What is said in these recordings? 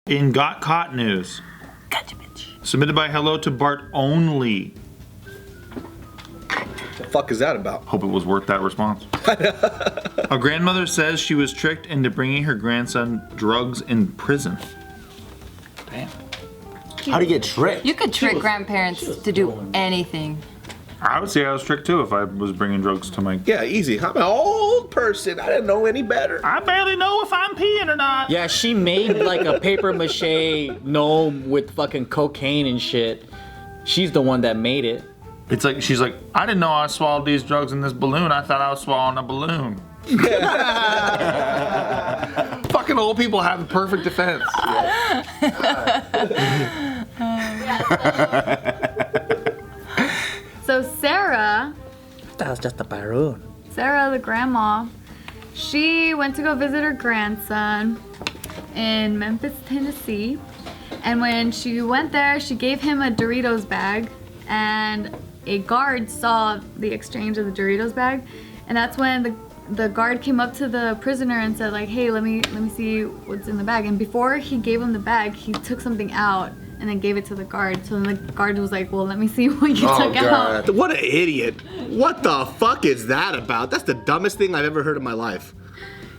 In Got Caught news. Gotcha, bitch. Submitted by Hello to Bart Only. What the fuck is that about? Hope it was worth that response. A grandmother says she was tricked into bringing her grandson drugs in prison. Damn. How do you get tricked? You could trick grandparents to do anything. I would say I was tricked too if I was bringing drugs to my... Yeah, easy. I'm an old person. I didn't know any better. I barely know if I'm peeing or not. Yeah, she made like a paper mache gnome with fucking cocaine and shit. She's the one that made it. It's like, she's like, I didn't know I swallowed these drugs in this balloon. I thought I was swallowing a balloon. Fucking old people have the perfect defense. So Sarah, That was just a balloon. Sarah, the grandma, she went to go visit her grandson in Memphis, Tennessee. And when she went there, she gave him a Doritos bag, and a guard saw the exchange of the Doritos bag. And that's when the guard came up to the prisoner and said like, hey, let me see what's in the bag. And before he gave him the bag, he took something out and then gave it to the guard. So then the guard was like, well, let me see what you took out. What an idiot. What the fuck is that about? That's the dumbest thing I've ever heard in my life.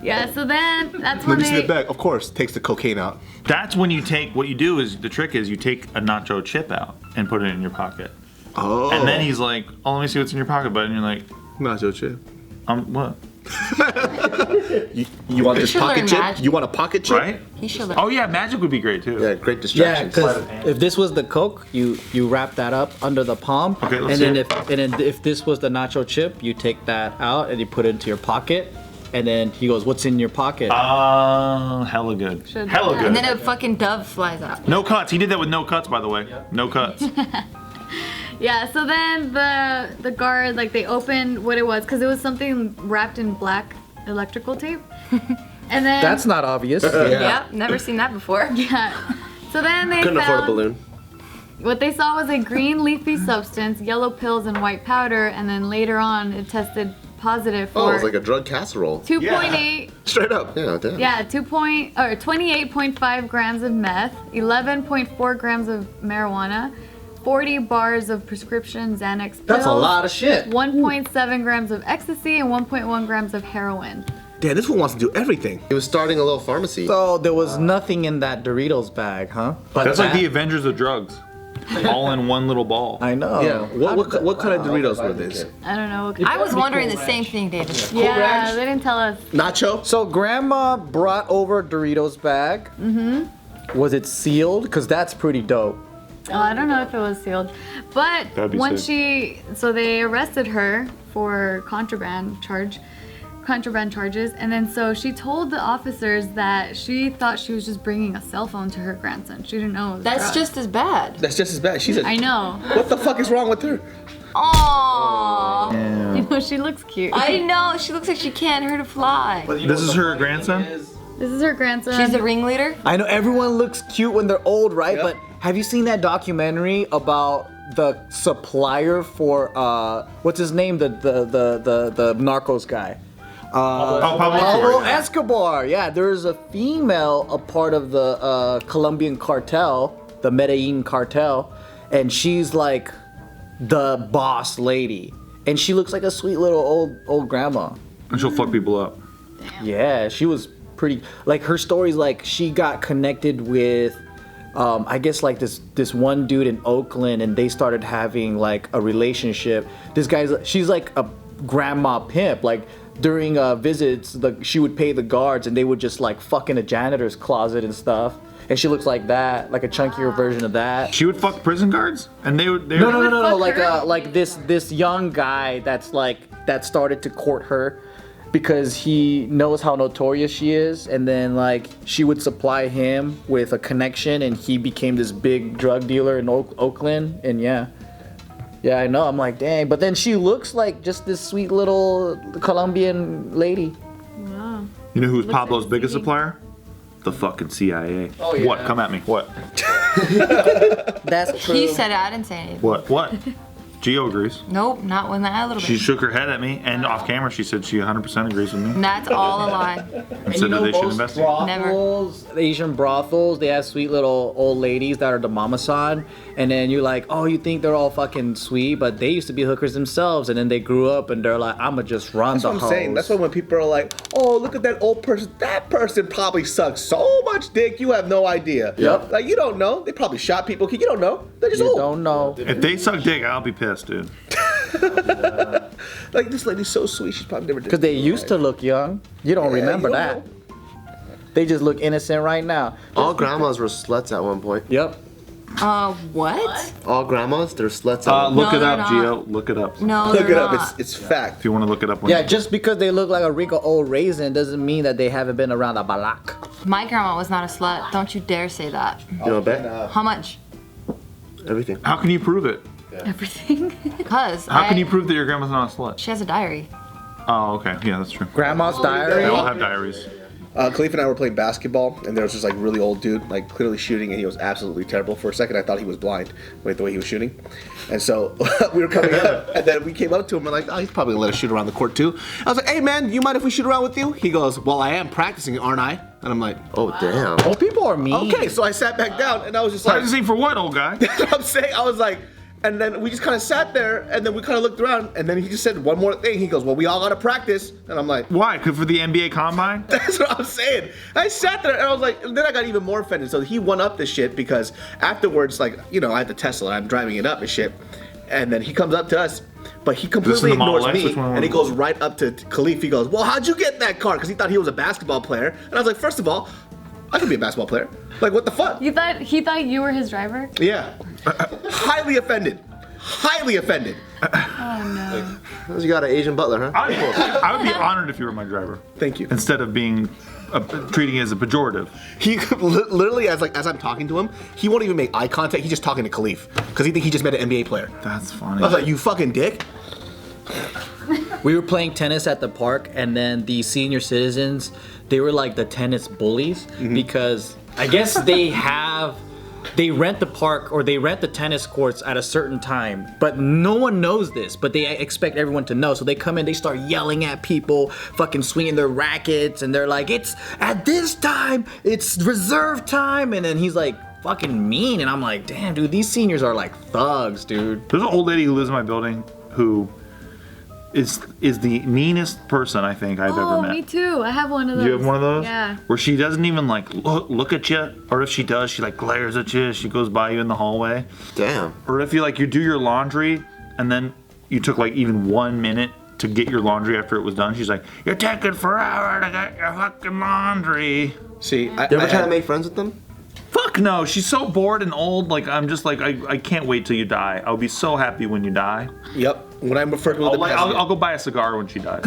Yeah, so then that's Let when me see the bag. Of course, takes the cocaine out. That's when you take, what you do is, the trick is you take a nacho chip out and put it in your pocket. Oh. And then he's like, oh, let me see what's in your pocket, bud. And you're like, Nacho chip. what? You want this should pocket learn chip? magic. You want a pocket chip? Right? He should look. Oh yeah, magic would be great too. Yeah, great Yeah, distraction. because if this was the Coke, you wrap that up under the palm, Okay, let's and then see. if this was the nacho chip, you take that out and you put it into your pocket, and then he goes, "What's in your pocket?" Hella good. Should- Hella yeah. good. And then a fucking dove flies out. No cuts. He did that with no cuts, by the way. No cuts. Yeah, so then the guard, like, they opened what it was, because it was something wrapped in black electrical tape. And then That's not obvious. Yep, never seen that before. yeah. So then they Couldn't afford a found balloon. what they saw was a green leafy substance, yellow pills, and white powder. And then later on, it tested positive Oh, for it's like a drug casserole. 2.8. Straight up. Yeah, damn. Yeah, 28.5 grams of meth, 11.4 grams of marijuana, 40 bars of prescription Xanax pills. That's a lot of shit. 1.7 grams of ecstasy and 1.1 grams of heroin. Damn, this one wants to do everything. He was starting a little pharmacy. So there was nothing in that Doritos bag, huh? But That's like that- the Avengers of drugs. All in one little ball. I know. Yeah. What kind of Doritos were these? I don't know. I was wondering the same thing, David. Yeah, they didn't tell us. Nacho? So grandma brought over Doritos bag. Mm-hmm. Was it sealed? Because that's pretty dope. Oh, I don't know if it was sealed. But That'd be once sick. so they arrested her for contraband charges, and then so she told the officers that she thought she was just bringing a cell phone to her grandson. She didn't know it was That's drugs. just as bad. That's just as bad. She's a. I know. What the fuck is wrong with her? Aww. You know, she looks cute. I know. She looks like she can't hurt a fly. This is her grandson? This is her grandson. She's the ringleader. I know everyone looks cute when they're old, right? Yep. But have you seen that documentary about the supplier for what's his name? The Narcos guy. Pablo Escobar. Yeah, there's a female, a part of the Colombian cartel, the Medellin cartel, and she's like the boss lady, and she looks like a sweet little old grandma. And she'll fuck people up. Yeah, she was pretty. Like her story's like she got connected with, I guess like this one dude in Oakland, and they started having like a relationship. She's like a grandma pimp. Like during visits, she would pay the guards, and they would just like fuck in a janitor's closet and stuff. And she looks like that, like a chunkier version of that. She would fuck prison guards? And they would... No. fuck her? Like this young guy that started to court her because he knows how notorious she is, and then like she would supply him with a connection, and he became this big drug dealer in Oakland. And yeah, I know. I'm like, dang. But then she looks like just this sweet little Colombian lady. Wow. You know who's Looks Pablo's like biggest Stevie. supplier? The fucking CIA. Oh, yeah. What? Come at me. What? That's true. He said it. I didn't say anything. What? Gio agrees. Nope, not when that little She bit. shook her head at me, and off camera she said she 100% agrees with me. That's all a lie. And said that they should investigate. brothels, Asian brothels, they have sweet little old ladies that are the mama-san, and then you're like, oh, you think they're all fucking sweet, but they used to be hookers themselves, and then they grew up and they're like, I'ma just run That's the what I'm hoes. saying. That's why when people are like, oh, look at that old person. That person probably sucks so much dick, you have no idea. Yep. Like, you don't know. They probably shot people. You don't know. They're just You old. don't know. If they suck dick, I'll be pissed, dude. Like, this lady's so sweet. She's probably never did. Because they used to look young. You don't remember you that. don't They just look innocent right now. All grandmas were sluts at one point. Yep. What? All grandmas, they're sluts at one point. Look No, it up, they're Gio. Look it up. No, Look they're it up. not. It's fact. If you want to look it up. When Yeah, just because they look like a wrinkled old raisin doesn't mean that they haven't been around a balak. My grandma was not a slut. Don't you dare say that. You know, bet? How much? Everything. How can you prove it? Everything. Because How can you prove that your grandma's not a slut? She has a diary. Oh, okay. Yeah, that's true. Grandma's They diary. all have diaries. Khalif and I were playing basketball, and there was this like really old dude, like clearly shooting, and he was absolutely terrible. For a second, I thought he was blind with the way he was shooting, and so we were coming up, and then we came up to him and like, oh, he's probably gonna let us shoot around the court too. I was like, hey man, you mind if we shoot around with you? He goes, well, I am practicing, aren't I? And I'm like, Oh, damn. Oh, people are mean. okay. So I sat back down, and I was just like, Practicing for what, old guy? that's what I'm saying. I was like, and then we just kind of sat there, and then we kind of looked around, and then he just said one more thing. He goes, well, we all gotta practice, and I'm like, Why? For the NBA Combine? that's what I'm saying. I sat there and I was like, and then I got even more offended. So he won up this shit because afterwards, like, you know, I had the Tesla and I'm driving it up and shit. And then he comes up to us, but he completely in the Model ignores X? me. Which one And he was goes right up to Khalif. He goes, well, how'd you get that car? Because he thought he was a basketball player. And I was like, first of all, I could be a basketball player. Like, what the fuck? He thought you were his driver? Yeah. Highly offended. Highly offended. Oh no. You got an Asian butler, huh? I would be honored if you were my driver. Thank you. Instead of being treating it as a pejorative. He literally, as I'm talking to him, he won't even make eye contact. He's just talking to Khalif because he thinks he just met an NBA player. That's funny. I was like, you fucking dick. We were playing tennis at the park, and then the senior citizens, they were like the tennis bullies because I guess they rent the park or they rent the tennis courts at a certain time, but no one knows this, but they expect everyone to know. So they come in, they start yelling at people, fucking swinging their rackets, and they're like, it's at this time, it's reserve time, and then he's like, fucking mean, and I'm like, damn, dude, these seniors are like thugs, dude. There's an old lady who lives in my building who is the meanest person I think I've ever Oh, met. me too. I have one of those. You have one of those? Yeah. Where she doesn't even like look at you, or if she does, she like glares at you. She goes by you in the hallway. Damn. Or if you do your laundry and then you took like even 1 minute to get your laundry after it was done, she's like, "You're taking forever to get your fucking laundry." See, You ever try to make friends with them? Fuck no, she's so bored and old. Like I'm just like I can't wait till you die. I'll be so happy when you die. Yep. When I'm referred to I'll go buy a cigar when she dies.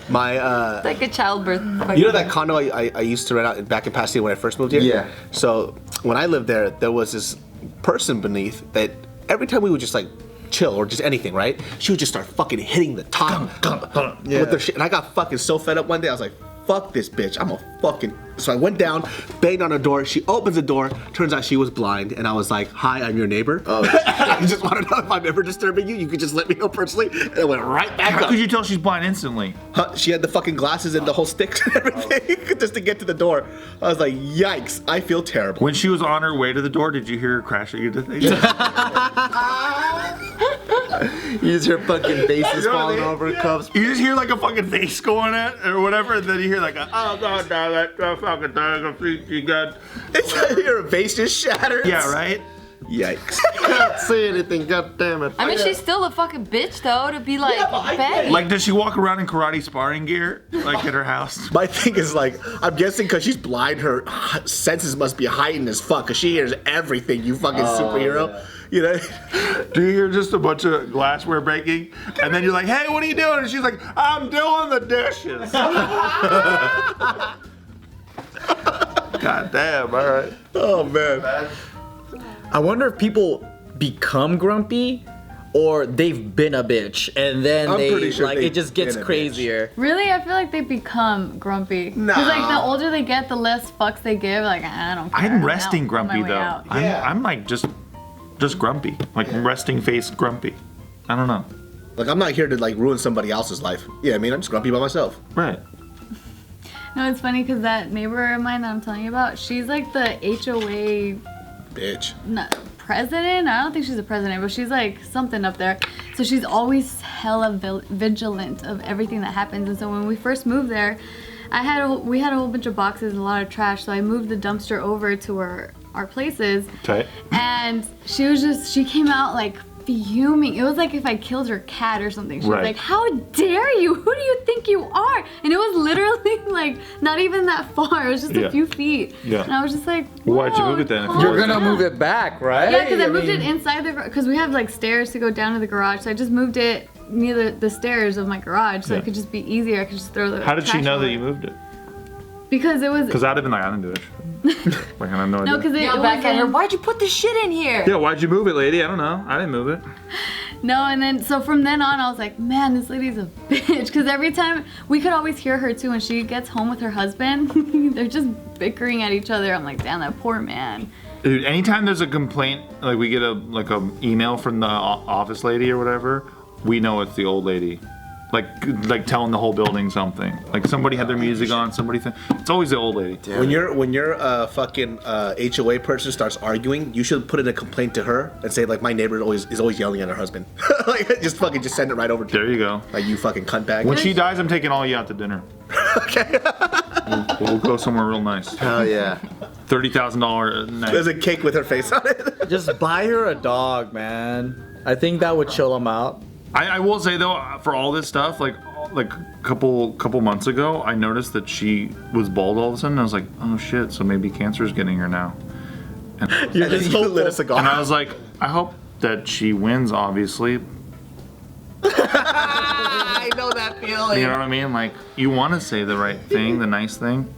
my It's like a childbirth. you know that condo I used to rent out back in Pasadena when I first moved here? Yeah. So when I lived there was this person beneath that every time we would just like chill or just anything, right? She would just start fucking hitting the top with her shit. And I got fucking so fed up one day, I was like, fuck this bitch. I'm a fucking... So I went down, banged on her door. She opens the door. Turns out she was blind. And I was like, hi, I'm your neighbor. Oh. I just want to know if I'm ever disturbing you. You could just let me know personally. And I went right back How up. could you tell she's blind instantly? She had the fucking glasses and the whole sticks and everything just to get to the door. I was like, yikes, I feel terrible. When she was on her way to the door, did you hear her crash at you? You just hear fucking bases You know what I falling mean? over, cups. You just hear like a fucking vase going at or whatever, and then you hear like a, oh god damn it, fucking thing, you got. It's like your vase just shattered. Yeah, right? Yikes. Can't say anything, god damn it. I mean, she's still a fucking bitch though to be like, Yeah, but I begging. Like, does she walk around in karate sparring gear, like at her house? My thing is like, I'm guessing because she's blind, her senses must be heightened as fuck because she hears everything, you fucking superhero. yeah. You know? Do you hear just a bunch of glassware breaking, and then you're like, hey, what are you doing? And she's like, I'm doing the dishes. God damn, all right. Oh man. I wonder if people become grumpy or they've been a bitch and then I'm they pretty sure like they've it just gets been a bitch. crazier. Really, I feel like they become grumpy. Nah. Because like the older they get, the less fucks they give. Like I don't care. I'm resting on my grumpy way though. out. I'm like just Just grumpy. Like resting face grumpy. I don't know. Like, I'm not here to like ruin somebody else's life. Yeah, I mean, I'm just grumpy by myself. Right. No, it's funny because that neighbor of mine that I'm telling you about, she's like the HOA Bitch. president. I don't think she's a president, but she's like something up there. So she's always hella vigilant of everything that happens. And so when we first moved there, we had a whole bunch of boxes and a lot of trash. So I moved the dumpster over to where our place is. Tight. And she came out like fuming. It was like if I killed her cat or something. She was like, "How dare you? Who do you think you are?" And it was literally like not even that far. It was just a few feet. Yeah. And I was just like, why'd you move it then? You're gonna move it back, right? Yeah, because I moved it inside the garage. Because we have like stairs to go down to the garage. So I just moved it near the stairs of my garage, so it could just be easier. I could just throw the. How did she know away. that you moved it? Because it was. Because I'd have been like, I didn't do it. Like, I have no idea. No, because it was back at her. Why'd you put this shit in here? Yeah, why'd you move it, lady? I don't know. I didn't move it. No, and then so from then on, I was like, man, this lady's a bitch. Because every time we could always hear her too when she gets home with her husband, they're just bickering at each other. I'm like, damn, that poor man. Dude, anytime there's a complaint, like we get a email from the office lady or whatever, we know it's the old lady. Like telling the whole building something. Like somebody had their music on, it's always the old lady. When your fucking HOA person starts arguing, you should put in a complaint to her and say like, my neighbor is always yelling at her husband. Like just send it right over to There you go. Like, you fucking cunt bag. When she dies, I'm taking all you out to dinner. Okay. We'll go somewhere real nice. Hell yeah. $30,000 night. There's a cake with her face on it. Just buy her a dog, man. I think that would chill him out. I will say though, for all this stuff, like a couple months ago, I noticed that she was bald all of a sudden. I was like, oh shit, so maybe cancer's getting her now. And You're just lit a cigar. And I was like, I hope that she wins, obviously. I know that feeling. You know what I mean? Like, you want to say the right thing, the nice thing.